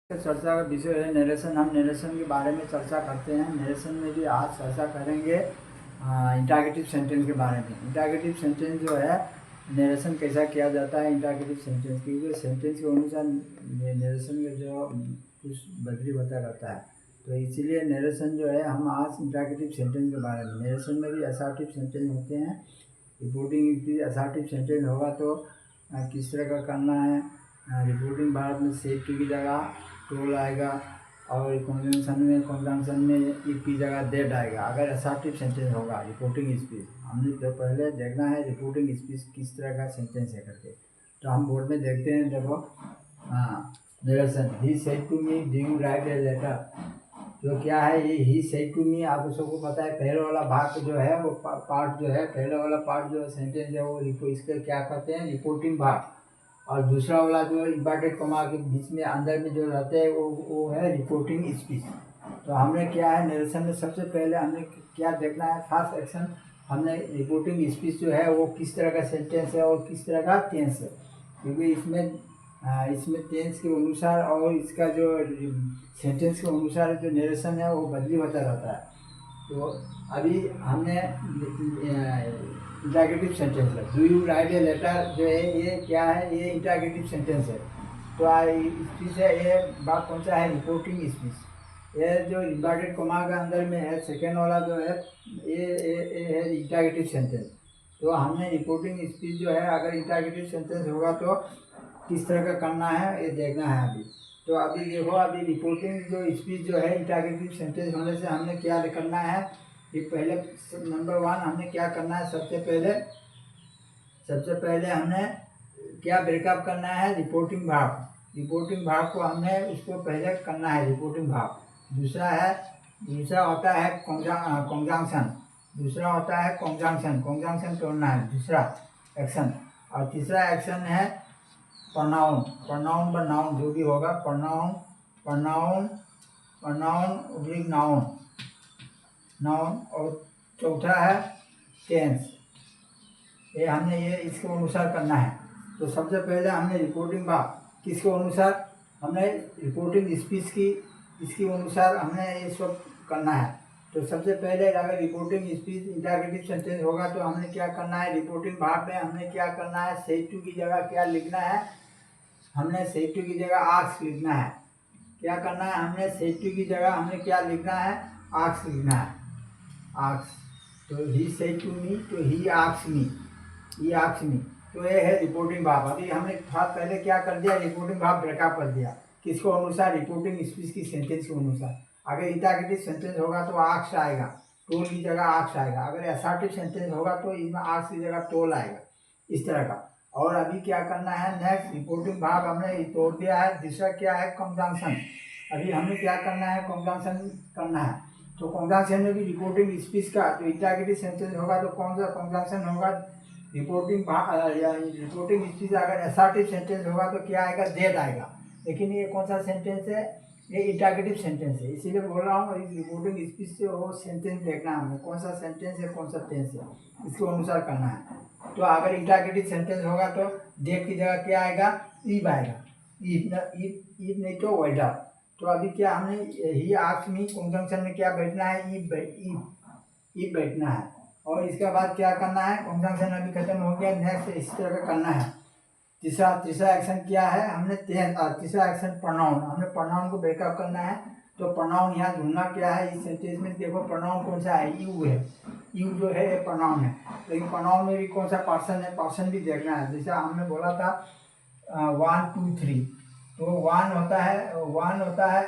चर्चा का विषय है नरेशन। हम नरेशन के बारे में चर्चा करते हैं। नरेशन में भी आज चर्चा करेंगे इंटरगेटिव सेंटेंस के बारे में। इंटरगेटिव सेंटेंस जो है नरेशन कैसा किया जाता है इंटरगेटिव सेंटेंस, क्योंकि सेंटेंस के अनुसार नरेशन का जो कुछ बदली होता रहता है, तो इसीलिए नरेशन जो है हम आज इंटरगेटिव सेंटेंस के बारे में। नरेशन में भी असर्टिव सेंटेंस होते हैं। रिपोर्टिंग भी असर्टिव सेंटेंस होगा तो किस तरह का करना है। रिपोर्टिंग भारत में सेट की जगह टोल आएगा और कंजंक्शन में इफ की जगह डेट आएगा अगर असर्टिव सेंटेंस होगा। रिपोर्टिंग स्पीच हमने तो पहले देखना है रिपोर्टिंग स्पीच किस तरह का सेंटेंस है करके, तो हम बोर्ड में देखते हैं। देखो narration, he said to me do you write a letter. जो क्या है ये ही सेड टू मी, आप सबको पता है पहले वाला भाग जो है वो पार्ट जो है, पहले वाला पार्ट जो सेंटेंस है वो इसके क्या कहते हैं रिपोर्टिंग भाग, और दूसरा वाला जो इन्वर्टेड कॉमा के बीच में अंदर में जो रहते हैं वो है रिपोर्टिंग स्पीच। तो हमने क्या है नरेशन में सबसे पहले हमने क्या देखना है, फर्स्ट एक्शन हमने रिपोर्टिंग स्पीच जो है वो किस तरह का सेंटेंस है और किस तरह का टेंस है, क्योंकि इसमें टेंस के अनुसार और इसका जो सेंटेंस के अनुसार जो नरेशन है वो बदली होता रहता है। तो अभी हमने इंटरगेटिव सेंटेंस है, do you write a letter जो है ये क्या है, ये इंटरगेटिव सेंटेंस है। तो स्पीच है, ये बात कौन सा है रिपोर्टिंग स्पीच। ये जो इन्वर्टेड कॉमा के अंदर में है सेकेंड वाला जो है ये है इंटरगेटिव सेंटेंस। तो हमने रिपोर्टिंग स्पीच जो है अगर इंटरगेटिव सेंटेंस होगा तो किस तरह का करना है ये देखना है अभी। तो अभी देखो, अभी रिपोर्टिंग जो स्पीच जो है इंटरगेटिव सेंटेंस होने से हमने क्या करना है कि पहले नंबर 1 हमने क्या करना है, सबसे पहले हमने क्या ब्रेकअप करना है रिपोर्टिंग भाग को हमने उसको पहले करना है रिपोर्टिंग भाग। दूसरा होता है कंजंक्शन करना है दूसरा एक्शन, और तीसरा एक्शन है प्रनाउन नाउन जो भी होगा, प्रनाउन नाउन, और चौथा है टेंस। ये हमने इसके अनुसार करना है। तो सबसे पहले हमने रिपोर्टिंग भाग किसके अनुसार, हमने रिपोर्टिंग स्पीच की इसके अनुसार हमने ये सब करना है। तो सबसे पहले अगर रिपोर्टिंग स्पीच इंटरगेटिव सेंटेंस होगा तो हमने क्या करना है, रिपोर्टिंग भाग में हमने क्या करना है, सेड टू की जगह क्या लिखना है, हमने सेड टू की जगह आस्क लिखना है। क्या करना है, हमने सेड टू की जगह हमने क्या लिखना है, आस्क लिखना है। आस्क, तो ही सेड टू मी, तो ही आस्क मी, तो ये है रिपोर्टिंग भाग। अभी हमने पहले क्या कर दिया, रिपोर्टिंग भाग ब्रेकअप कर दिया किसको अनुसार, रिपोर्टिंग स्पीच की सेंटेंस के अनुसार। अगर इंटरगेटिव सेंटेंस होगा तो आस्क आएगा, टोल की जगह आस्क आएगा। अगर असर्टिव सेंटेंस होगा तो इसमें आस्क की जगह टोल आएगा, इस तरह का। और अभी क्या करना है, नेक्स्ट रिपोर्टिंग भाग हमने तोड़ दिया है। दूसरा क्या है, कंजंक्शन। अभी हमें क्या करना है, कंजंक्शन करना है। तो कंजंक्शन में भी रिपोर्टिंग स्पीच का जो इंटरगेटिव सेंटेंस होगा तो कौन सा कंजंक्शन होगा, रिपोर्टिंग स्पीच। अगर असर्टिव सेंटेंस होगा तो क्या आएगा, डेट आएगा। लेकिन ये कौन सा सेंटेंस है, ये इंटरगेटिव सेंटेंस है, इसीलिए बोल रहा हूँ इस रिपोर्टिंग स्पीच से वो सेंटेंस देखना है हमें, कौन सा सेंटेंस है कौन सा टेंस है, इसके अनुसार करना है। तो अगर इंटरगेटिव सेंटेंस होगा तो डेट की जगह क्या आएगा, इफ आएगा। इफ नहीं तो वेदर। तो अभी क्या हमने ही आस्क मी कंजंक्शन में क्या बैठना है, इफ बैठना है। और इसके बाद क्या करना है, कंजंक्शन अभी खत्म हो गया, नेक्स्ट इस तरह का करना है। तीसरा एक्शन क्या है, हमने तीसरा एक्शन प्रोनाउन, हमने प्रोनाउन को ब्रेकअप करना है। तो प्रोनाउन यहाँ ढूंढना क्या है इस सेंटेंस में, देखो प्रोनाउन कौन सा है, यू है। यू जो है ये प्रोनाउन है, लेकिन प्रोनाउन में भी कौन सा पर्सन है, पर्सन भी देखना है। जैसे हमने बोला था 1 2 3, तो वन होता है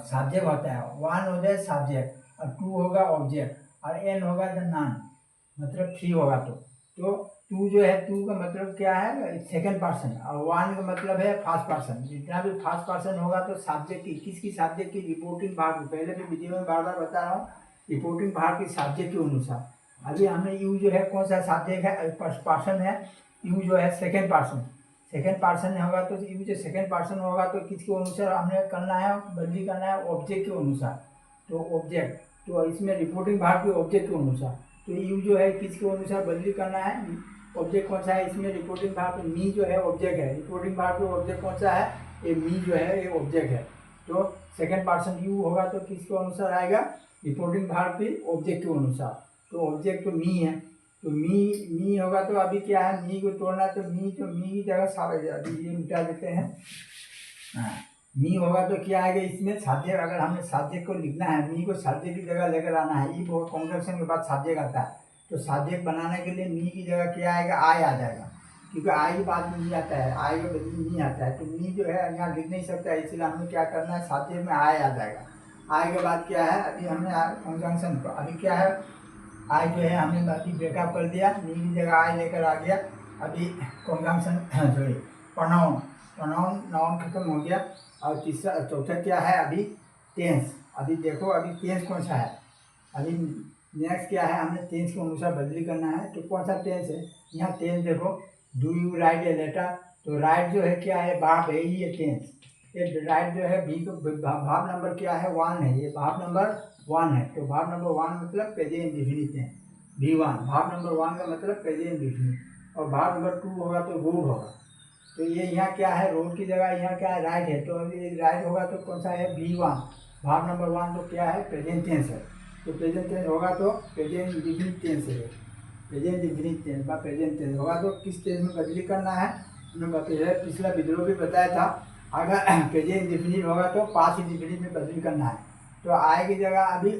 सब्जेक्ट होता है, 1 हो जाए सब्जेक्ट और 2 होगा ऑब्जेक्ट और एन होगा द नाउन, मतलब 3 होगा। तो 2 जो है, 2 का मतलब क्या है, सेकंड पर्सन, और 1 का मतलब है फर्स्ट पर्सन। जितना भी फर्स्ट पर्सन होगा तो सब्जेक्ट की, किसकी सब्जेक्ट की, रिपोर्टिंग भाग। पहले भी वीडियो में बार बार बता रहा हूँ, रिपोर्टिंग भाग की सब्जेक्ट के अनुसार। अभी हमने यू जो है कौन सा सब्जेक्ट है, पर्सन है, यू जो है सेकेंड पर्सन होगा। तो यू जो सेकेंड पर्सन होगा तो किसके अनुसार हमने करना है, बदली करना है ऑब्जेक्ट के अनुसार। तो ऑब्जेक्ट, तो इसमें रिपोर्टिंग भाग के ऑब्जेक्ट के अनुसार। तो यू जो है किसके अनुसार बदली करना है, ऑब्जेक्ट कौन सा है इसमें, रिपोर्टिंग भाग मी जो है ऑब्जेक्ट है, रिपोर्टिंग भाग के ऑब्जेक्ट कौन सा है, ये मी जो है ये ऑब्जेक्ट है। तो सेकंड पर्सन यू होगा तो किसके अनुसार आएगा, रिपोर्टिंग भाग के ऑब्जेक्ट के अनुसार। तो ऑब्जेक्ट तो मी है, तो मी होगा तो अभी क्या है, मी को तोड़ना है, तो मी की जगह सारे अभी ये मिटा देते हैं। हाँ, मी होगा तो क्या आएगा इसमें साध्य, अगर हमने साध्य को लिखना है, मी को साध्य की जगह लेकर आना है। ई कॉन्जंक्शन के बाद साध्य आता है, तो साध्य बनाने के लिए मी की जगह क्या आएगा, आई आ जाएगा, क्योंकि आई के बाद में मी आता है, आई के बदले मी आता है। तो मी जो है यहाँ लिख नहीं सकता है, इसलिए हमें क्या करना है, साध्य में आई आ जाएगा। आई के बाद क्या है, अभी हमने कॉन्जंक्शन को अभी क्या है, आई जो है हमने अभी ब्रेकअप कर दिया, मी की जगह आई लेकर आ गया। अभी कॉन्जंक्शन सॉरी प्रोनाउन नाउन खत्म हो गया। और तीसरा चौथा क्या है, अभी टेंस। अभी देखो अभी टेंस कौन सा है, अभी नेक्स्ट क्या है, हमने टेंस के अनुसार बदली करना है। तो कौन सा टेंस है, यहाँ टेंस देखो, do you write a letter, तो राइट जो है क्या है, भाव है, ये टेंस। ये राइट जो है भी भाव नंबर क्या है, 1 है, ये भाव नंबर 1 है। तो भाव नंबर 1 मतलब प्रेजेंट इंडेफिनिट है, V1 भाव नंबर 1 का मतलब प्रेजेंट इंडेफिनिट। और भाव नंबर 2 होगा तो रोड होगा। तो ये यहाँ क्या है, रोड की जगह यहाँ क्या है, राइट है। तो अभी राइट होगा तो कौन सा है, V1 भाव नंबर 1 तो क्या है, प्रेजेंट टेंस है। तो प्रेजेंट टेंस होगा तो प्रेजेंट इंडेफिनिट टेंस है, प्रेजेंट इंडेफिनिट टेंस बा प्रेजेंट टेंस होगा। तो किस टेंस में बदली करना है, हमने पिछला वीडियो भी बताया था। अगर प्रेजेंट इंडेफिनिट होगा तो पास्ट इंडेफिनिट में बदली करना है। तो आई की जगह अभी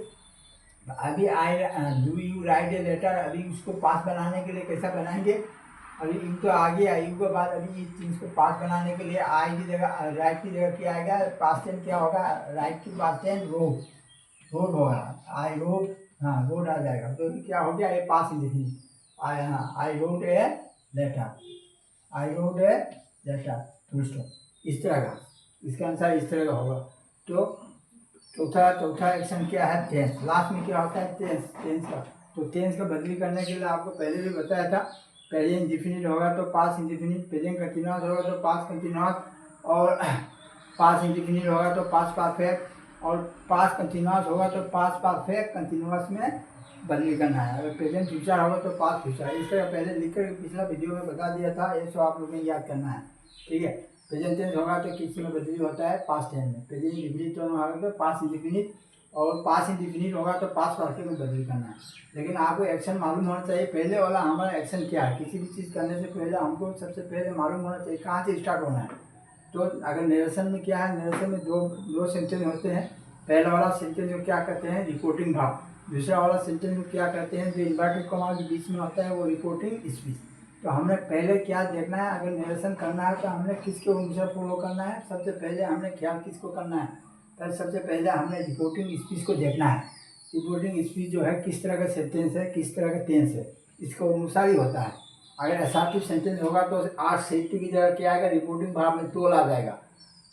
I do you write a letter, अभी उसको पास बनाने के लिए कैसा बनाएंगे, अभी यू तो आ गया, यू के बाद अभी इस चीज़ को पास बनाने के लिए आई की जगह राइट की जगह क्या आएगा, पास्ट टेंस क्या होगा, राइट की पास्ट टेंस रोड होगा, आई रोड, हाँ रोड आ जाएगा। तो क्या हो गया, ये past indefinite, I wrote a letter, I wrote a letter, full stop. इस तरह का, इसका आंसर इस तरह का होगा। तो चौथा एक्शन क्या है, टेंस। लास्ट में क्या होता है, टेंस का। तो टेंस का बदली करने के लिए आपको पहले भी बताया था, प्रेजेंट इंडेफिनिट होगा तो पास्ट इंडेफिनिट, प्रेजेंट कंटीन्यूअस होगा तो पास्ट कंटीन्यूअस, और पास्ट इंडेफिनिट होगा तो पास्ट परफेक्ट, और पास्ट कंटीन्यूअस होगा तो पास्ट परफेक्ट कंटीन्यूअस में बदली करना है। अगर प्रेजेंट फ्यूचर होगा तो पास्ट फ्यूचर। इस तरह पहले लिखकर पिछला वीडियो में बता दिया था, ये सब आप लोगों ने याद करना है, ठीक है। प्रेजेंट टेंस होगा तो किस में बदली होता है, पास्ट टेंस में। प्रेजेंट इंडेफिनिट होगा तो पास्ट इंडेफिनिट, और पास्ट इंडेफिनिट होगा तो पास्ट परफेक्ट में बदली करना है। लेकिन आपको एक्शन मालूम होना चाहिए, पहले वाला हमारा एक्शन क्या है। किसी भी चीज़ करने से पहले हमको सबसे पहले मालूम होना चाहिए कहाँ से स्टार्ट होना है। तो अगर नरेशन में क्या है, नरेशन में दो सेंटेंस होते हैं। पहला वाला सेंटेंस को क्या कहते हैं, रिपोर्टिंग भाग। दूसरा वाला सेंटेंस को क्या कहते हैं, जो इन्वर्टेड कॉमा के बीच में होता है, वो रिपोर्टिंग स्पीच। तो हमने पहले क्या देखना है, अगर नरेशन करना है तो हमने किसके अनुसार फॉलो करना है, सबसे पहले हमने ख्याल किसको करना है, तो सबसे पहले हमने रिपोर्टिंग स्पीच को देखना है। रिपोर्टिंग स्पीच जो है किस तरह का सेंटेंस है, किस तरह का टेंस है, इसको अनुसार ही होता है। अगर असर्टिव सेंटेंस होगा तो आर्ट सेटिव की जगह क्या आएगा, रिपोर्टिंग भाग में टोल आ जाएगा।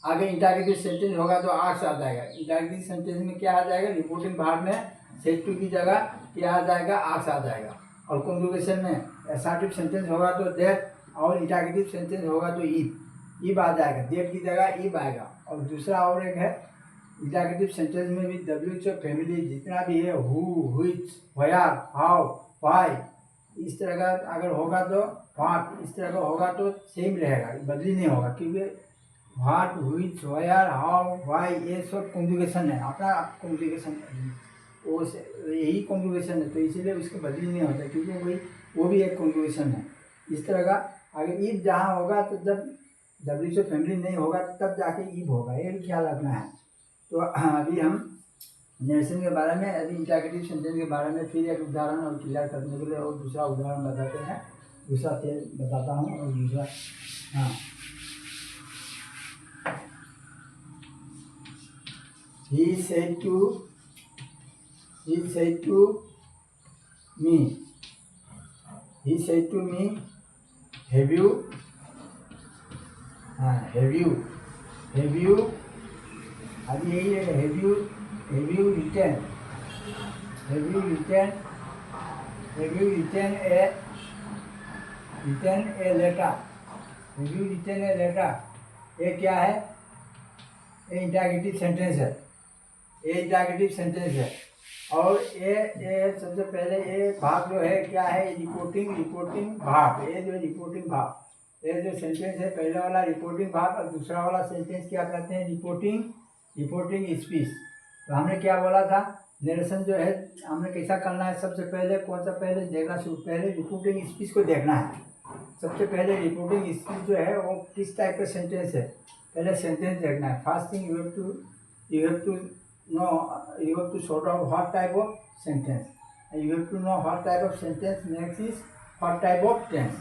आगे इंटरगेटिव सेंटेंस होगा तो आर्ट्स आ जाएगा। इंटरगेटिव सेंटेंस में क्या आ जाएगा, रिपोर्टिंग भाग में सेटिव की जगह क्या आ जाएगा, आर्ट्स आ जाएगा। और कॉन्जुगेशन में असर्टिव सेंटेंस होगा तो दैट, और इंटरगेटिव सेंटेंस होगा तो इफ आ जाएगा, दैट की जगह इफ आएगा। और दूसरा और एक है, इंटरगेटिव सेंटेंस में भी डब्ल्यूएच और फैमिली जितना भी है, who, which, where, how, why, इस तरह का अगर होगा तो व्हाट, इस तरह का होगा तो सेम रहेगा, बदली नहीं होगा। क्योंकि what, which, where, how, why ये सब कॉन्जुगेशन है, अपना कॉन्जुगेशन वो यही कॉन्जुगेशन है, तो इसीलिए उसकी बदली नहीं होता, क्योंकि वो भी एक कॉन्जुगेशन है। इस तरह का अगर इफ जहाँ होगा तो जब डब्ल्यू से फैमिली नहीं होगा तब जाके इफ होगा, ये भी ख्याल रखना है। तो अभी हम नरेशन के बारे में, अभी इंटरगेटिव सेंटेंस के बारे में फिर एक उदाहरण और क्लियर करने के लिए और दूसरा उदाहरण बताते हैं, दूसरा बताता हूँ। और दूसरा हाँ, he said to me have you अभी यही है, have you written a letter, ये क्या है, ये इंटरगेटिव सेंटेंस है, ये इंटरगेटिव सेंटेंस है। और ये सबसे पहले ये भाग जो है क्या है, रिपोर्टिंग भाग। ये जो रिपोर्टिंग भाग, ये जो सेंटेंस है पहला वाला रिपोर्टिंग भाग और दूसरा वाला सेंटेंस क्या कहते हैं, रिपोर्टिंग स्पीच। तो हमने क्या बोला था, नरेशन जो है हमने कैसा करना है, सबसे पहले कौन सा पहले देखना शुरू, पहले रिपोर्टिंग स्पीच को देखना है। सबसे पहले रिपोर्टिंग स्पीच जो है वो किस टाइप का सेंटेंस है, पहले सेंटेंस देखना है। First thing you have to know, you have to sort out what type of sentence, you have to know what type of sentence, next is what type of tense,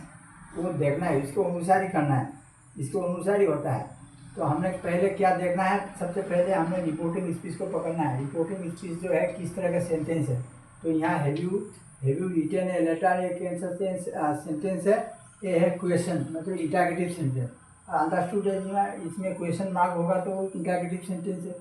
वो देखना है, इसको अनुसार ही करना है, इसको अनुसार ही होता है। तो हमने पहले क्या देखना है, सबसे पहले हमने रिपोर्टिंग स्पीच को पकड़ना है। रिपोर्टिंग स्पीच जो है किस तरह का सेंटेंस है, तो यहाँ have you written a letter, एक सेंटेंस है, ये है क्वेश्चन मतलब इंटरोगेटिव सेंटेंस। अंडरस्टूड है, इसमें क्वेश्चन मार्क होगा तो इंटरोगेटिव सेंटेंस है,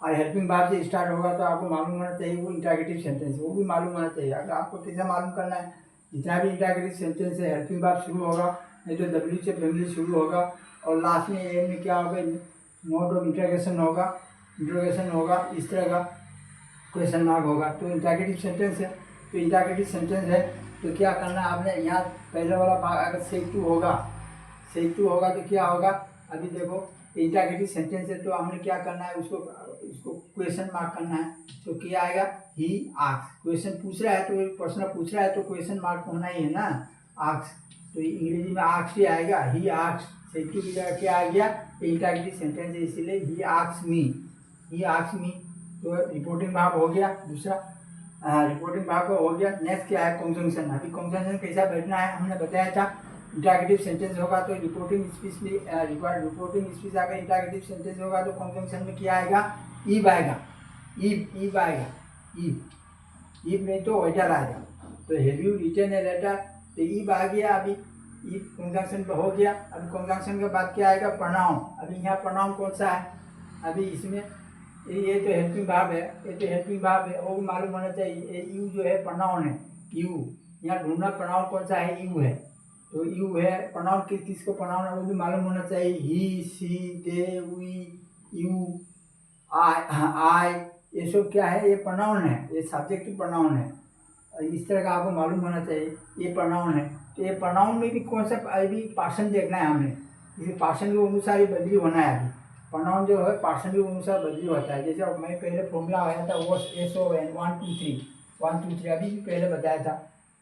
और हेल्पिंग वर्ब से स्टार्ट होगा तो आपको मालूम होना चाहिए वो इंटरोगेटिव सेंटेंस है, वो भी मालूम होना चाहिए। अगर आपको कैसे मालूम करना है, जितना भी इंटरोगेटिव सेंटेंस है हेल्पिंग वर्ब शुरू होगा, नहीं तो डब्ल्यू से फैमिली शुरू होगा, और लास्ट में एंड में क्या होगा, नोट ऑफ इंटरोगेशन होगा, इस तरह का क्वेश्चन मार्क होगा, तो इंटरोगेटिव सेंटेंस है। तो इंटरोगेटिव सेंटेंस है तो क्या करना है आपने, यहाँ पहले वाला भाग अगर सेक टू होगा तो क्या होगा, अभी देखो इंटरोगेटिव सेंटेंस है तो हमने क्या करना है, उसको क्वेश्चन मार्क करना है। तो क्या आएगा, ही आस्क, क्वेश्चन पूछ रहा है तो प्रश्न पूछ रहा है तो क्वेश्चन मार्क होना ही है ना, आस्क, तो इंग्लिश में आस्क ही आएगा, ही आस्क। सेक टू की जगह क्या आ गया, इंटरोगेटिव सेंटेंस है इसीलिए ही आस्क मी। तो रिपोर्टिंग भाग हो गया दूसरा, रिपोर्टिंग भाग हो गया। नेक्स्ट क्या है, कंजंक्शन। अभी कंजंक्शन कैसा बैठना है हमने बताया था, इंटरोगेटिव सेंटेंस होगा तो रिपोर्टिंग स्पीच में रिपोर्टिंग स्पीच अगर इंटरोगेटिव सेंटेंस होगा तो कंजंक्शन में क्या आएगा, ईव आएगा, ईव आएगा, ईव नहीं तो वेटर आएगा। तो have you written a letter, तो ईव आ गया, अभी ईव कंजंक्शन हो गया। अभी कंजंक्शन के बाद क्या आएगा, प्रोनाउन। अभी यहाँ प्रोनाउन कौन सा है, अभी इसमें ये तो हेल्पिंग वर्ब है, वो भी मालूम होना चाहिए। यू जो है प्रोनाउन है, यू यहाँ ढूंढना, प्रोनाउन कौन सा है, यू है, तो यू है। प्रोनाउन किसको प्रोनाउन है वो भी मालूम होना चाहिए, ही, सी, दे, वी, यू, आई, ये सब क्या है, ये प्रोनाउन है, ये सब्जेक्टिव प्रोनाउन है, इस तरह का आपको मालूम होना चाहिए, ये प्रोनाउन है। तो ये प्रोनाउन में भी कौन सा, अभी पार्सन देखना है हमने, इसे पार्सन के अनुसार ही बदली होना है। अभी प्रोनाउन जो है पार्सन के अनुसार बदली होता है। जैसे अब मैं पहले फॉर्मूला आया था वो SON 1 2 3 अभी भी पहले बताया था।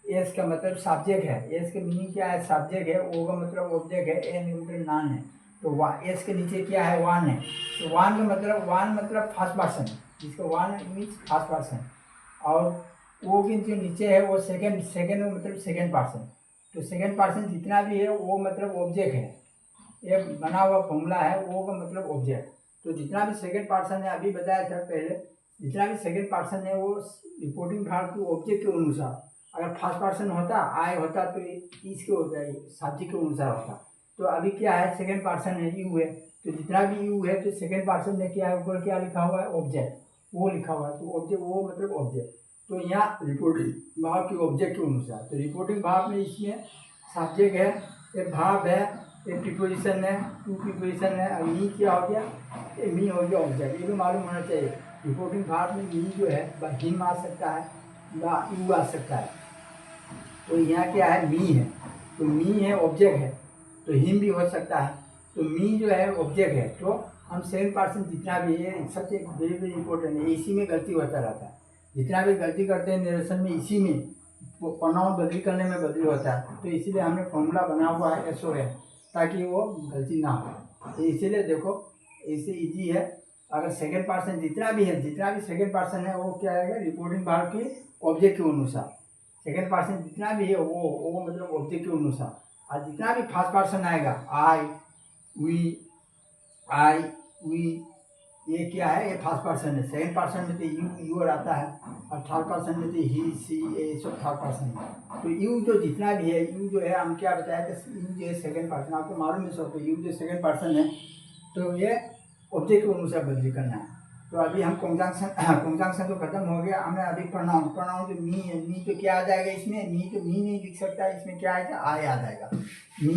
एस का मतलब सब्जेक्ट है, एस के मीनिंग क्या है, सब्जेक्ट है, ओ का मतलब ऑब्जेक्ट है, एन मतलब नाम है। तो एस के नीचे क्या है, वन है, तो वन का मतलब फर्स्ट पर्सन, जिसको वन मीन्स फर्स्ट पर्सन, और वो के जो नीचे है वो सेकंड मतलब सेकंड पर्सन। तो सेकंड पर्सन जितना भी है वो मतलब ऑब्जेक्ट है, ये बना हुआ फॉर्मूला है, वो का मतलब ऑब्जेक्ट। तो जितना भी सेकंड पर्सन है, अभी बताया था पहले, जितना भी सेकंड पर्सन है वो रिपोर्टिंग भाग के ऑब्जेक्ट के अनुसार, अगर फर्स्ट पर्सन होता, आई होता, तो इसके होता है, सब्जेक्ट के अनुसार होता। तो अभी क्या है, सेकंड पर्सन है, यू है, तो जितना भी यू है तो सेकंड पर्सन में क्या है, ऊपर क्या लिखा हुआ है, ऑब्जेक्ट, वो लिखा हुआ है, तो ऑब्जेक्ट वो मतलब ऑब्जेक्ट। तो यहाँ रिपोर्टिंग भाग के ऑब्जेक्ट के अनुसार, तो रिपोर्टिंग भाग में इसमें सब्जेक्ट है, एक भाव है, एक प्रीपोजिशन है, टू प्रीपोजिशन है, और मी क्या हो गया, ये मी हो गया ऑब्जेक्ट, ये भी मालूम होना चाहिए। रिपोर्टिंग भाग में मी जो है हिम आ सकता है या यू आ सकता है। तो यहाँ क्या है, मी है, तो मी है ऑब्जेक्ट है, तो हिम भी हो सकता है। तो मी जो है ऑब्जेक्ट है, तो हम सेकंड पर्सन जितना भी है, सबसे वेरी वेरी इंपॉर्टेंट है, इसी में गलती होता रहता है। जितना भी गलती करते हैं नरेशन में, इसी में प्रोनाउन बदली करने में बदली होता है। तो इसीलिए हमने फॉर्मूला बना हुआ है SON, ताकि वो गलती ना हो। तो इसीलिए देखो इससे इजी है, अगर सेकंड पर्सन जितना भी सेकंड पर्सन है वो क्या आएगा, रिपोर्टिंग भाग के ऑब्जेक्ट के अनुसार। सेकंड पर्सन जितना भी है वो मतलब ऑब्जेक्ट के अनुसार, और जितना भी फर्स्ट पर्सन आएगा, आई, वी, ये क्या है, ये फर्स्ट पर्सन है। सेकंड पर्सन में तो यू आता है, और थर्ड पर्सन में तो ही, सी, ये सब थर्ड पर्सन है। तो यू जो जितना भी है, यू जो है हम क्या बताया कि यू जो है सेकंड पर्सन, आपको मालूम है सब, यू जो सेकंड पर्सन है, तो ये ऑब्जेक्ट के अनुसार बदली करना है। तो अभी हम कंजंक्शन तो खत्म हो गया, हमें अभी प्रोनाउन जो मी है, मी तो क्या आ जाएगा इसमें, मी नहीं लिख सकता, इसमें क्या आएगा, आय आ जाएगा। मी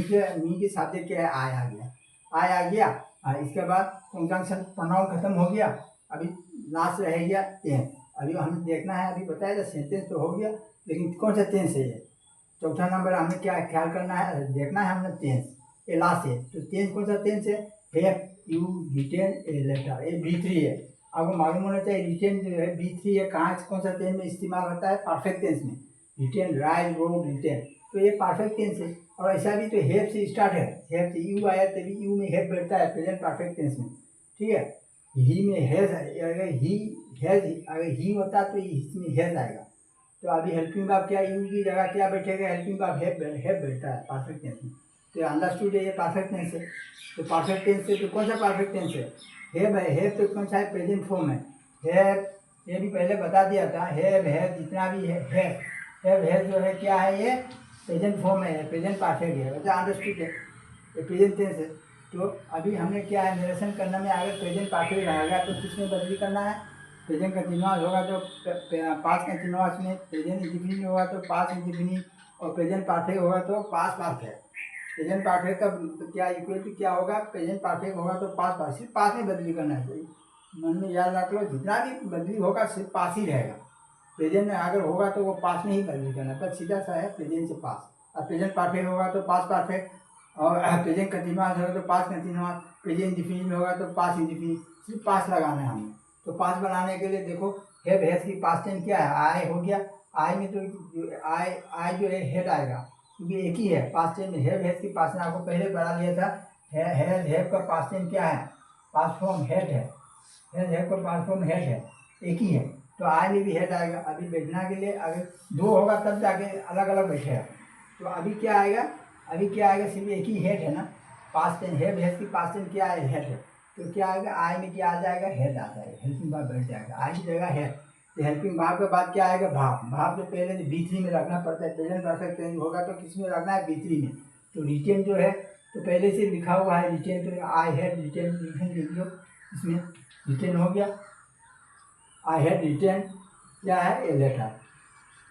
के सब्जेक्ट क्या है, आय आ गया। इसके बाद कंजंक्शन प्रोनाउन खत्म हो गया, अभी लास्ट रह गया टेंस। अभी हमें देखना है, अभी बताया था सेंटेंस तो हो गया, लेकिन कौन सा टेंस है ये, चौथा नंबर हमें क्या ख्याल करना है, देखना है हमने टेंस। ये लास्ट है। तो टेंस कौन सा टेंस है? Have you written a letter, ये B3 है। आपको मालूम होना चाहिए रिटेन जो है B3 है, कहाँ कौन सा टेंस में इस्तेमाल होता है? परफेक्ट टेंस में। रिटेन, राइट, रोड, रिटेन, तो ये परफेक्ट टेंस है। और ऐसा भी तो हैव से स्टार्ट है, हैव से यू आया तभी यू में हैव बैठता है प्रेजेंट परफेक्ट टेंस में, ठीक है। ही में हैज, अगर ही हैज, अगर ही होता तो इसमें हैज आएगा। तो अभी हेल्पिंग वर्ब क्या, यू की जगह क्या बैठेगा? हेल्पिंग वर्ब हैव बैठता है परफेक्ट टेंस में। तो अंडरस्टूड है, ये परफेक्ट टेंस है। तो परफेक्ट टेंस से तो कौन सा परफेक्ट टेंस है? हैव है, हैव तो कौन सा है? प्रेजेंट फॉर्म है। हैव, ये भी पहले बता दिया था, हैव जितना भी है, हैव जो है क्या है? ये प्रेजेंट फॉर्म है, प्रेजेंट परफेक्ट है, वैसे अंडरस्टूड है, ये प्रेजेंट टेंस है। तो अभी हमने क्या है, नरेशन करने में अगर प्रेजेंट परफेक्ट रहेगा तो किसमें बदली करना है? प्रेजेंट कंटिन्यूअस होगा तो पास्ट कंटिन्यूअस में, प्रेजेंट इंडेफिनिट होगा तो पास्ट इंडेफिनिट, और प्रेजेंट परफेक्ट होगा तो पास्ट परफेक्ट। प्रेजेंट परफेक्ट का क्या इक्वल टू क्या होगा? प्रेजेंट परफेक्ट होगा तो पास्ट परफेक्ट, सिर्फ पास्ट में बदली करना है। मन में याद रख लो, जितना भी बदली होगा सिर्फ पास ही रहेगा। प्रेजेंट में अगर होगा तो वो पास में ही बदली करना है, बस सीधा सा है प्रेजेंट से पास। और प्रेजेंट परफेक्ट होगा तो पास्ट परफेक्ट, और प्रेजेंट कंटिन्यूअस होगा तो पास्ट कंटिन्यूअस, प्रेजेंट इंडेफिनिट होगा तो पास्ट इंडेफिनिट, सिर्फ पास लगाना है हमें। तो पास बनाने के लिए देखो, हैव हैज की पास्ट टेंस क्या है? आए हो गया। आई में तो आई जो है हेड आएगा, क्योंकि एक ही है पास्ट टेंस में। हैव हैज की पास्ट टेंस आपको पहले बता लिया था, हैज हैव का पास्ट टेंस क्या है? पास्ट फॉर्म हेड है, हैज का पास्ट फॉर्म हेड है, एक ही है। तो आई में भी हेड आएगा। अभी बैठना के लिए अगर दो होगा तब जाके अलग अलग बैठेगा। तो अभी क्या आएगा? अभी क्या आएगा? सिर्फ एक ही हेड है ना, पास्ट टेंस। हैव हैज की पास्ट टेंस क्या है? हेड है। तो क्या आएगा? आई में क्या आ जाएगा? हेड आ जाएगा, हेल्पिंग वर्ब बैठ जाएगा, आई की जगह हेड। तो हेल्पिंग वर्ब के बाद क्या आएगा? भाव। भाव तो पहले B3 में रखना पड़ता है, प्रेजेंट परफेक्ट टेंस होगा तो किस में रखना है? B3 में। तो रिटेन जो है तो पहले से लिखा हुआ है रिटेन, तो आई हैड रिटेन लिख लो, इसमें रिटेन हो गया। आई हैड रिटेन क्या है? A letter.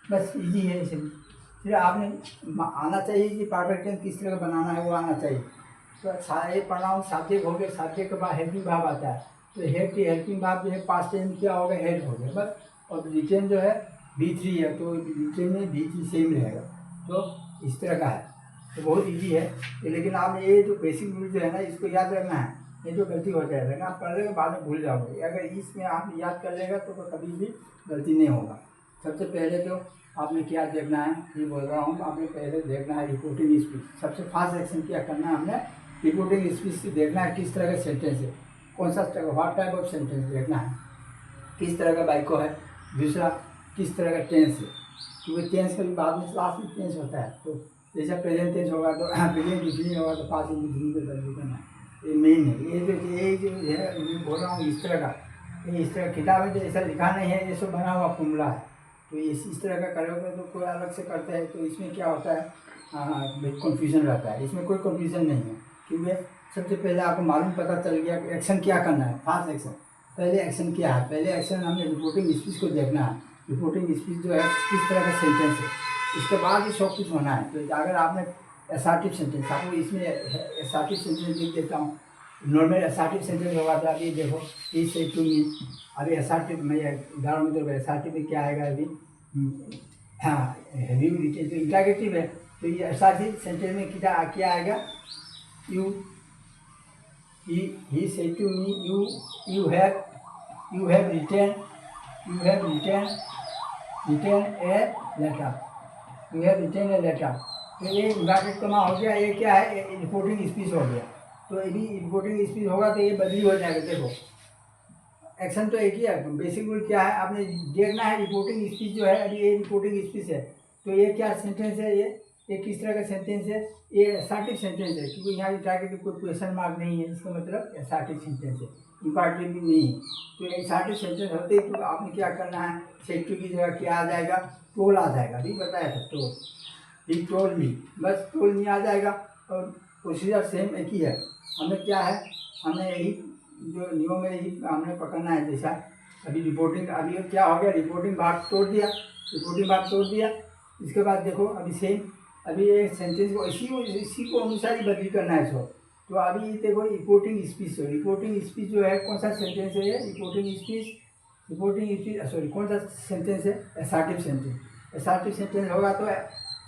बस इजी है इसे। फिर आपने आना चाहिए कि परफेक्ट टेंस किस तरह का बनाना है, वो आना चाहिए। तो सारे प्रोनाउन सब्जेक्ट हो गए, सब्जेक्ट के बाद हेल्पिंग वर्ब आता है। तो हेड की हेल्पिंग वर्ब जो है पास्ट टेंस में क्या हो गया? हेड हो गया, बस। और रिटेन जो है B3 है, तो रिटेन में B3 सेम रहेगा। तो इस तरह का है, तो बहुत इजी है। लेकिन आप ये जो बेसिक रूल जो है ना, इसको याद रखना है, नहीं तो गलती हो जाएगा। आप पढ़ लेगा बाद में भूल जाओगे। अगर इसमें आप याद कर लेगा तो कभी भी गलती नहीं होगा। सबसे पहले तो आपने क्या देखना है, ये बोल रहा हूँ, आपने पहले देखना है रिपोर्टिंग स्पीच। सबसे फास्ट एक्शन क्या करना है हमने? रिपोर्टिंग स्पीच से देखना है किस तरह का सेंटेंस है, कौन सा व्हाट टाइप ऑफ सेंटेंस देखना है, किस तरह का बाइको है। दूसरा, किस तरह का टेंस है, क्योंकि टेंस का भी बाद में लास्ट में टेंस होता है। तो जैसे प्रेजेंट टेंस होगा तो प्रेजेंट इंडेफिनिट होगा तो पास्ट इंडेफिनिट पे बदली करना है। ये मेन है, ये जो है मैं बोल रहा हूँ इस तरह का। ये इस तरह किताब में तो ऐसा लिखा नहीं है, ये सब बना हुआ फॉर्मूला है। तो इस तरह का करोगे तो कोई अलग से करता है तो इसमें क्या होता है, कन्फ्यूजन रहता है। इसमें कोई कन्फ्यूजन नहीं है, क्योंकि सबसे पहले आपको मालूम पता चल गया कि एक्शन क्या करना है। फास्ट एक्शन, पहले एक्शन क्या है? पहले एक्शन हमने रिपोर्टिंग स्पीच को देखना है। रिपोर्टिंग स्पीच जो है किस तरह का सेंटेंस है, इसके बाद ही सब कुछ होना है। तो अगर आपने असर्टिव सेंटेंस, आपको इसमें असर्टिव सेंटेंस लिख देता हूँ। नॉर्मल असर्टिव सेंटेंस होगा तो अभी देखो, ही सेड टू मी। अभी असर्टिव में उदाहरण में तो असर्टिव में क्या आएगा अभी? हाँ, हैविंग रिटेन तो इंटरगेटिव है। तो ये असर्टिव सेंटेंस में क्या आएगा? You, he said to me, you have written a letter, you have written a letter। तो ये ब्रैकेट कमा हो गया, ये क्या है? रिपोर्टिंग स्पीच हो गया। तो यदि रिपोर्टिंग स्पीच होगा तो ये बदली हो जाएगा। देखो एक्शन तो एक ही है, बेसिक रूल क्या है आपने देखना है। रिपोर्टिंग स्पीच जो है, अभी ये रिपोर्टिंग स्पीच है, तो ये क्या सेंटेंस है? ये किस तरह का सेंटेंस है? ये असर्टिव सेंटेंस है, क्योंकि यहाँ इंटरगेटिव कोई क्वेश्चन मार्क नहीं है, इसका मतलब असर्टिव सेंटेंस है, इंपरेटिव भी नहीं है। तो ये असर्टिव सेंटेंस होते ही तो आपने क्या करना है? सेड टू की जगह क्या आ जाएगा? टोल आ जाएगा। अभी बताया था टोल, ही टोल्ड मी, बस टोल्ड मी आ जाएगा। और प्रोसीजर सेम एक ही है। हमें क्या है, हमें यही जो नियम है यही हमने पकड़ना है। जैसा अभी रिपोर्टिंग, अभी क्या हो गया? रिपोर्टिंग बात तोड़ दिया, रिपोर्टिंग बात तोड़ दिया। इसके बाद देखो अभी सेम, अभी ये सेंटेंस को इसी को अनुसार ही बदली करना है इसको। तो अभी देखो रिपोर्टिंग स्पीच, रिपोर्टिंग स्पीच जो है कौन सा सेंटेंस है? ये रिपोर्टिंग स्पीच सॉरी, कौन सा सेंटेंस है? Assertive sentence. असर्टिव सेंटेंस होगा तो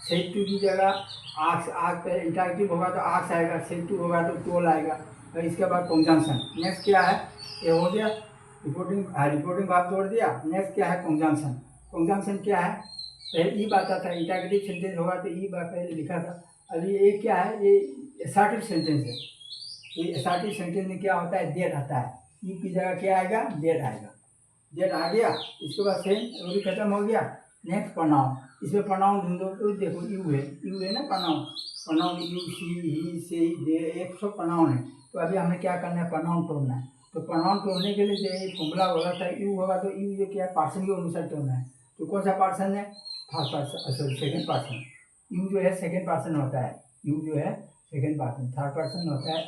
सेट टू की जगह आक्स आग पे इंटरेक्टिव होगा तो आक्स आएगा, सेट टू होगा तो टोल आएगा। और इसके बाद कंजंक्शन। नेक्स्ट क्या है, ये हो गया रिपोर्टिंग, रिपोर्टिंग भाग जोड़ दिया। नेक्स्ट क्या है कंजंक्शन। कंजंक्शन क्या है, पहले ई आता था, इंटरेक्टिव सेंटेंस होगा तो ई बात पहले लिखा था। अभी ये क्या है, ये एसर्टिव सेंटेंस है। ये एसर्टिव सेंटेंस में क्या होता है, डेट आता है। ई की जगह क्या आएगा, डेट आएगा। डेट आ गया, इसके बाद सेम भी खत्म हो गया। नेक्स्ट प्रोनाउन, इसमें प्रोनाउन ढूंढो तो देखो यू है ना प्रोनाउन। प्रोनाउन यू, शी, ही, से, दे, एक सब प्रोनाउन है। तो अभी हमें क्या करना है, प्रोनाउन तोड़ना है। तो प्रोनाउन तोड़ने के लिए जो ये फॉर्मूला बोला था, यू होगा तो यू जो क्या है, पर्सन के अनुसार तोड़ना है। तो कौन सा पर्सन है, first person, sorry second person. You जो है सेकेंड पर्सन होता है, यू जो है सेकेंड पर्सन। थर्ड पर्सन होता है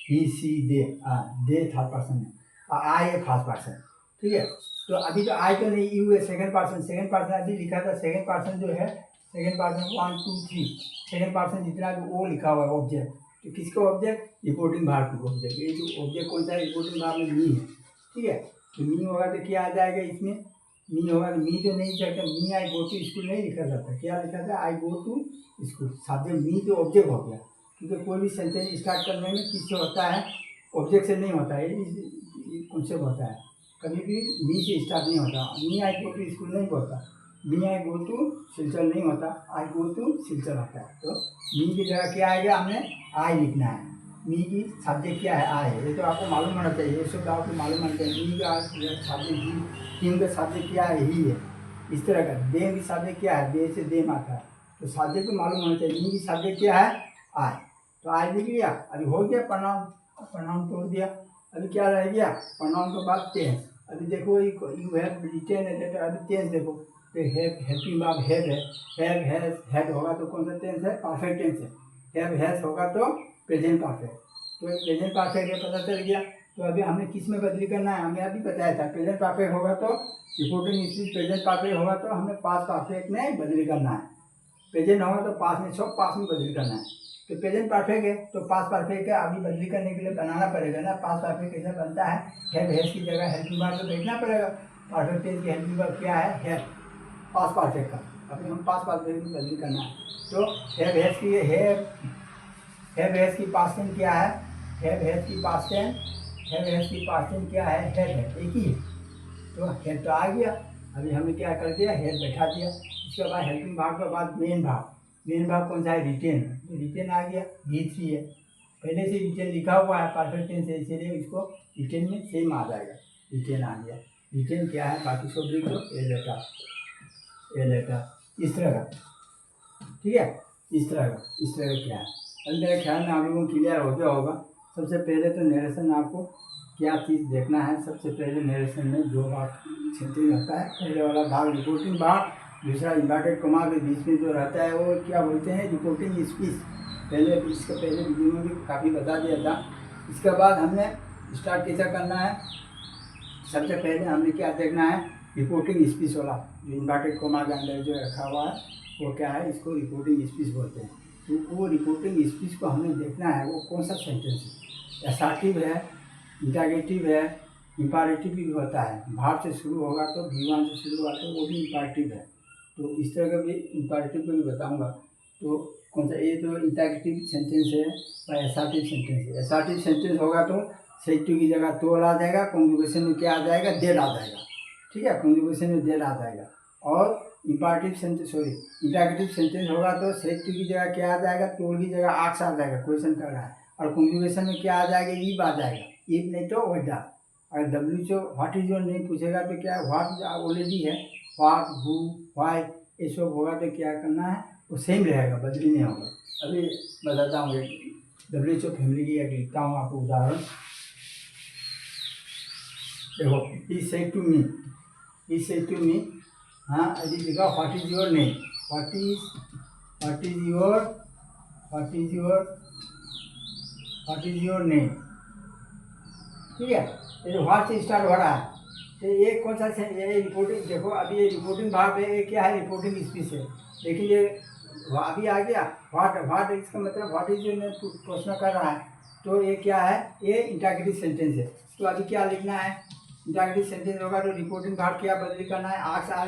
ही, सी, दे थर्ड पर्सन है। आई है फर्स्ट पर्सन, ठीक है। तो अभी तो आई तो नहीं, यू है सेकेंड पर्सन। सेकेंड पर्सन अभी लिखा था, सेकेंड पर्सन जो है, सेकेंड पर्सन 1 2 3, सेकेंड पर्सन जितना भी वो लिखा हुआ है ऑब्जेक्ट। तो किसका ऑब्जेक्ट, रिपोर्टिंग भाग की ऑब्जेक्ट। ये जो ऑब्जेक्ट कौन सा है, रिपोर्टिंग भाग में मी है, ठीक है। तो मी होगा तो क्या आ जाएगा इसमें, मी होगा तो मी तो नहीं सकता, मी आई गो टू स्कूल नहीं लिखा जाता, क्या लिखा था, आई गो टू स्कूल। सब्जेक्ट मी तो ऑब्जेक्ट हो गया, क्योंकि कोई भी सेंटेंस स्टार्ट करने में किससे होता है, ऑब्जेक्ट से नहीं होता है। ये कॉन्सेप्ट होता है, कभी भी मी से स्टार्ट नहीं होता। मी आई गो टू स्कूल नहीं होता, मी आई गो टू सिलचर नहीं होता, आई गो टू सिलचर होता है। तो मी की जगह क्या आएगा, हमने आई लिखना है। मी की सब्जेक्ट क्या है, आई है। ये तो आपको मालूम होना चाहिए, ये सब आपको मालूम होना चाहिए। मी का सब्जेक्ट ही, हिम का सब्जेक्ट क्या है, ही है। इस तरह का देम की सब्जेक्ट क्या है, दे से देम आता है। तो सब्जेक्ट को मालूम होना चाहिए। मी की सब्जेक्ट क्या है, आई। तो आई लिख लिया, अभी हो गया प्रोनाउन, प्रोनाउन तोड़ दिया। अभी क्या रह गया, प्रोनाउन के बाद टेंस। अभी देखो यू हैव रिटेन है, तो अभी टेंस देखो, तो हैव, हेल्पिंग वर्ब हैव है, हैव हैज हैड होगा तो कौन सा टेंस है, परफेक्ट टेंस है। हैव हैज होगा तो प्रेजेंट परफेक्ट। तो प्रेजेंट परफेक्ट है, पता चल गया। तो अभी हमें किस में बदली करना है, हमें अभी बताया था, प्रेजेंट परफेक्ट होगा तो रिपोर्टिंग स्पीच, प्रेजेंट परफेक्ट होगा तो हमें पास्ट परफेक्ट में बदली करना है। प्रेजेंट होगा तो पास्ट में, सब पास्ट में बदली करना है। तो प्रेजेंट परफेक्ट है तो पास्ट परफेक्ट है, अभी बदली करने के लिए बनाना पड़ेगा ना। पास्ट परफेक्ट कैसे बनता है, हैव हैज की जगह हेल्पिंग वर्ब तो देखना पड़ेगा। परफेक्ट टेंस की हेल्पिंग वर्ब क्या है, हैव, पास्ट परफेक्ट का। अभी हम पास्ट परफेक्ट में बदली करना है। तो हैव हैज की, हैव हैज की पास्ट टेंस क्या है, हैव हैज की पास्ट टेंस, हैव हैज की पास्ट टेंस क्या है, हैव है, एक ही है। तो हैव तो आ गया, अभी हमने क्या कर दिया, हैव बैठा दिया। इसके बाद हेल्पिंग वर्ब के बाद मेन भाग। मेन भाग कौन सा है, रिटेन। तो रिटेन आ गया, V3 है, पहले से रिटेन लिखा हुआ है परफेक्ट टेंस है, इसीलिए इसको रिटेन में सेम आ जाएगा। रिटेन आ गया, रिटेन क्या है, बाकी सब लिख दो, ए लेटर, इस तरह का, ठीक है। इस तरह का क्या है। अब मेरे ख्याल में आप लोगों को क्लियर हो गया होगा। सबसे पहले तो नरेशन आपको क्या चीज़ देखना है, सबसे पहले नरेशन में जो भाग सेंटेंस रहता है, पहले वाला भाग रिपोर्टिंग भाग, दूसरा इन्वर्टेड कॉमा के बीच में जो रहता है वो क्या बोलते हैं, रिपोर्टिंग स्पीच। पहले इसके पहले वीडियो में भी काफ़ी बता दिया था। इसके बाद हमने स्टार्ट कैसा करना है, सबसे पहले हमने क्या देखना है, रिपोर्टिंग स्पीच वाला जो इन्वर्टेड कॉमा के अंदर जो रखा हुआ है वो क्या है, इसको रिपोर्टिंग स्पीच बोलते हैं। तो वो रिपोर्टिंग स्पीच को हमें देखना है वो कौन सा सेंटेंस है, असर्टिव है, इंटरोगेटिव है, इंपैरेटिव भी होता है। भाव से शुरू होगा तो V1 से शुरू हुआ तो वो भी इंपैरेटिव है। तो इस तरह का भी इंपैरेटिव को भी बताऊंगा। तो कौन सा, ये तो इंटरोगेटिव सेंटेंस है और असर्टिव सेंटेंस है। असर्टिव सेंटेंस होगा तो सेटिव की जगह तो आ जाएगा, कॉन्जुगेशन में क्या आ जाएगा, डेड आ जाएगा, ठीक है, कॉन्जुगेशन में डेड आ जाएगा। और imperative sentence, sorry, interrogative sentence होगा तो सेटिव की जगह क्या आ जाएगा, टोल की जगह आक्स आ जाएगा, क्वेश्चन कर रहा है। और कॉन्जुगेशन में क्या आ जाएगा, ईब आ जाएगा, ईब नहीं तो वैदा। अगर डब्ल्यू जो व्हाट इज जो नहीं पूछेगा तो क्या, व्हाट ऑलरेडी है, व्हाट, हु, व्हाई, ये सब होगा तो क्या करना है, वो सेम रहेगा, बदली नहीं होगा। अभी बताता हूँ, डब्ल्यू जो फैमिली की एक लिखता हूँ आपको उदाहरण। देखो, he said to me, he said to me, हाँ अभी लिखा what is your name, what is your name, ठीक है। ये व्हाट से स्टार्ट हो रहा है, तो ये कौन सा, ये रिपोर्टिंग, देखो अभी ये रिपोर्टिंग भाग है, ये क्या है, रिपोर्टिंग स्पीच है। लेकिन ये अभी आ गया व्हाट, इसका मतलब व्हाट इज जो प्रश्न कर रहा है, तो ये क्या है, ये इंटरोगेटिव सेंटेंस है। तो अभी क्या लिखना है, इंटरोगेटिव सेंटेंस होगा तो रिपोर्टिंग भाग क्या बदली करना है, आक्स आ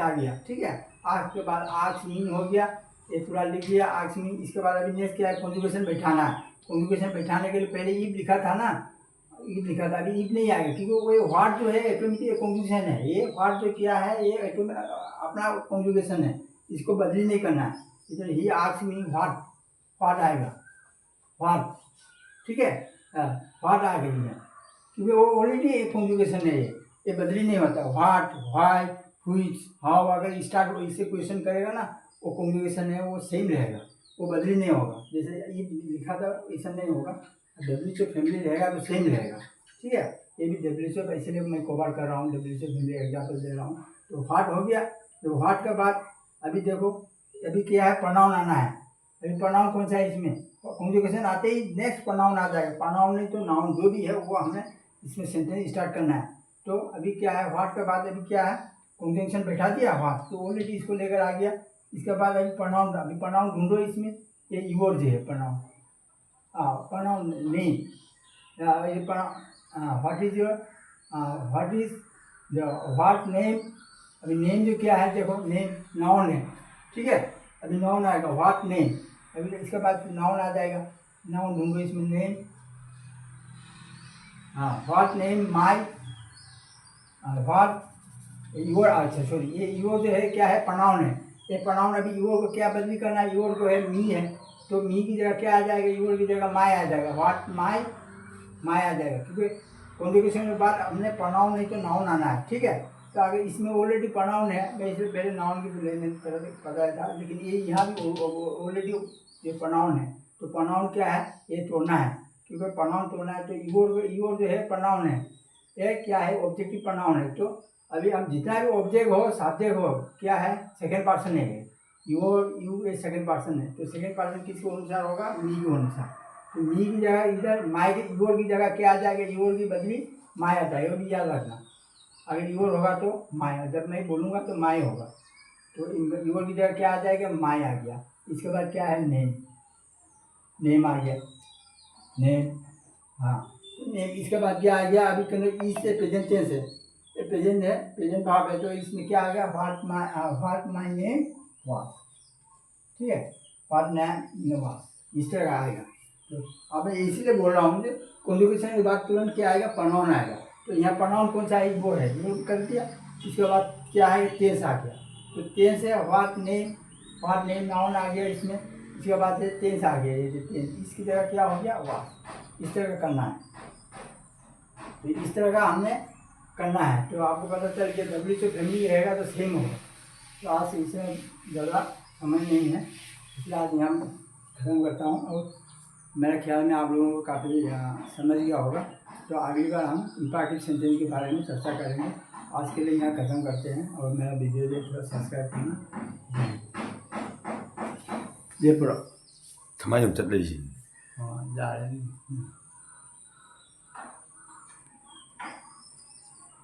गया, ठीक है। आर्क्स के बाद आर्क्स मीन हो गया, ये पूरा लिख दिया आर्क्स मीन। इसके बाद अभी नेक्स्ट क्या है, कॉन्जुगेशन बैठाना है। कॉन्जुगेशन बैठाने के लिए पहले ईफ लिखा था ना, ईफ लिखा था, अभी ईफ नहीं आएगा क्योंकि वो व्हाट जो है एटोमिक कॉन्जुगेशन है। ये व्हाट जो किया है ये एटोमिक अपना कॉन्जुगेशन है, इसको बदली नहीं करना है। इधर ही आर्क्स मीन व्हाट, व्हाट आएगा, व्हाट, ठीक है, व्हाट आ गई है क्योंकि वो ऑलरेडी कॉन्जुगेशन है, ये बदली नहीं होता। व्हाट, व्हाई, व्हिच, हाउ अगर स्टार्ट इससे क्वेश्चन करेगा ना, वो कॉन्जुगेशन है वो सेम रहेगा, वो बदली नहीं होगा। जैसे ये लिखा था ऐसा नहीं होगा, डब्ल्यू फैमिली रहेगा तो सेम रहेगा, ठीक है। ये भी डब्ल्यू इसलिए मैं कवर कर रहा हूँ, डब्ल्यू फैमिली एग्जाम्पल दे रहा हूँ। तो व्हाट हो गया। तो व्हाट के बाद अभी देखो अभी क्या है, प्रोनाउन आना है। अभी प्रोनाउन कौन सा है इसमें, कॉन्जुगेशन आते ही नेक्स्ट प्रोनाउन आ जाएगा। प्रोनाउन नहीं तो नाउन जो भी है वो हमें इसमें सेंटेंस स्टार्ट करना है। तो अभी क्या है, व्हाट के बाद अभी क्या है, कॉन्जुगेशन बैठा दिया व्हाट, तो ऑलरेडी इसको लेकर आ गया। इसके बाद अभी प्रोनाउन, अभी प्रोनाउन ढूंढो इसमें, ये योर जो है प्रोनाउन, प्रोनाउन नेम, ये pronoun what is your, what is what name. अभी नेम जो क्या है देखो, नेम नाउन है, ठीक है। अभी नाउन आएगा व्हाट नेम, अभी इसके बाद नाउन आ जाएगा। नाउन ढूंढो इसमें, name, what name my, what your, अच्छा सॉरी ये योर जो है क्या है, प्रोनाउन है। ये प्रोनाउन अभी योर को क्या बदली करना है, योर को है मी है, तो मी की जगह क्या आ जाएगा, योर की जगह माई आ जाएगा। व्हाट माई, माई आ जाएगा क्योंकि कॉन्जुगेशन के बाद हमने प्रोनाउन नहीं तो नाउन आना है, ठीक है। तो आगे इसमें ऑलरेडी प्रोनाउन है, मैं इससे पहले नाउन की लेने पता था, लेकिन ये यहाँ भी ऑलरेडी ये प्रोनाउन है। तो प्रोनाउन क्या है, ये तोड़ना है क्योंकि प्रोनाउन तोड़ना है। तो योर जो है प्रोनाउन है, ये क्या है, ऑब्जेक्टिव प्रोनाउन है। तो अभी हम जितना भी ऑब्जेक्ट हो सब्जेक्ट हो क्या है, सेकेंड पर्सन है। योर, यू ये सेकेंड पर्सन है, तो सेकेंड पर्सन किसके अनुसार होगा, मी के अनुसार। तो मी की जगह इधर माई के, योर की जगह क्या आ जाएगा, योर की बदली माई आ जाएगा, ये भी याद रखना। अगर योर होगा तो माई, जब मैं बोलूँगा तो माई होगा, तो योर की जगह क्या आ जाएगा, माई आ गया। इसके बाद क्या है, नेम, नेम आ गया, नेम, हाँ नेम। इसके बाद क्या आ गया, अभी इससे प्रेजेंट टेंस है, ये प्रेजेंट है, प्रेजेंट भाव है, तो इसमें क्या आ गया, व्हाट माई नेम वाज, ठीक है, व्हाट नेम वाज, इस तरह का आएगा। तो अब मैं इसीलिए बोल रहा हूँ कि कॉन्जुगेशन के बाद तुरंत क्या आएगा, प्रोनाउन आएगा। तो यहाँ प्रोनाउन कौन सा है, वो है, नोट कर दिया। इसके बाद क्या है, टेंस आ गया। तो टेंस है व्हाट नेम नाउन आ गया इसमें। इसके बाद टेंस आ गया, ये टेंस, इसकी जगह क्या हो गया, वाज। इस तरह का करना है, तो इस तरह का हमने करना है। तो आपको पता चल गया डब्ल्यू से फैमिली रहेगा तो सेम होगा। तो आज से इसमें ज़्यादा समझ नहीं है, इसलिए आज यहाँ खत्म करता हूँ। और मेरे ख्याल में आप लोगों को काफ़ी समझ गया होगा। तो अगली बार हम इंपैरेटिव सेंटेंस के बारे में चर्चा करेंगे। आज के लिए यहाँ खत्म करते हैं, और मेरा वीडियो जो थोड़ा सब्सक्राइब करना। ये पूरा थमा जब चल रही हाँ जा रहे हैं।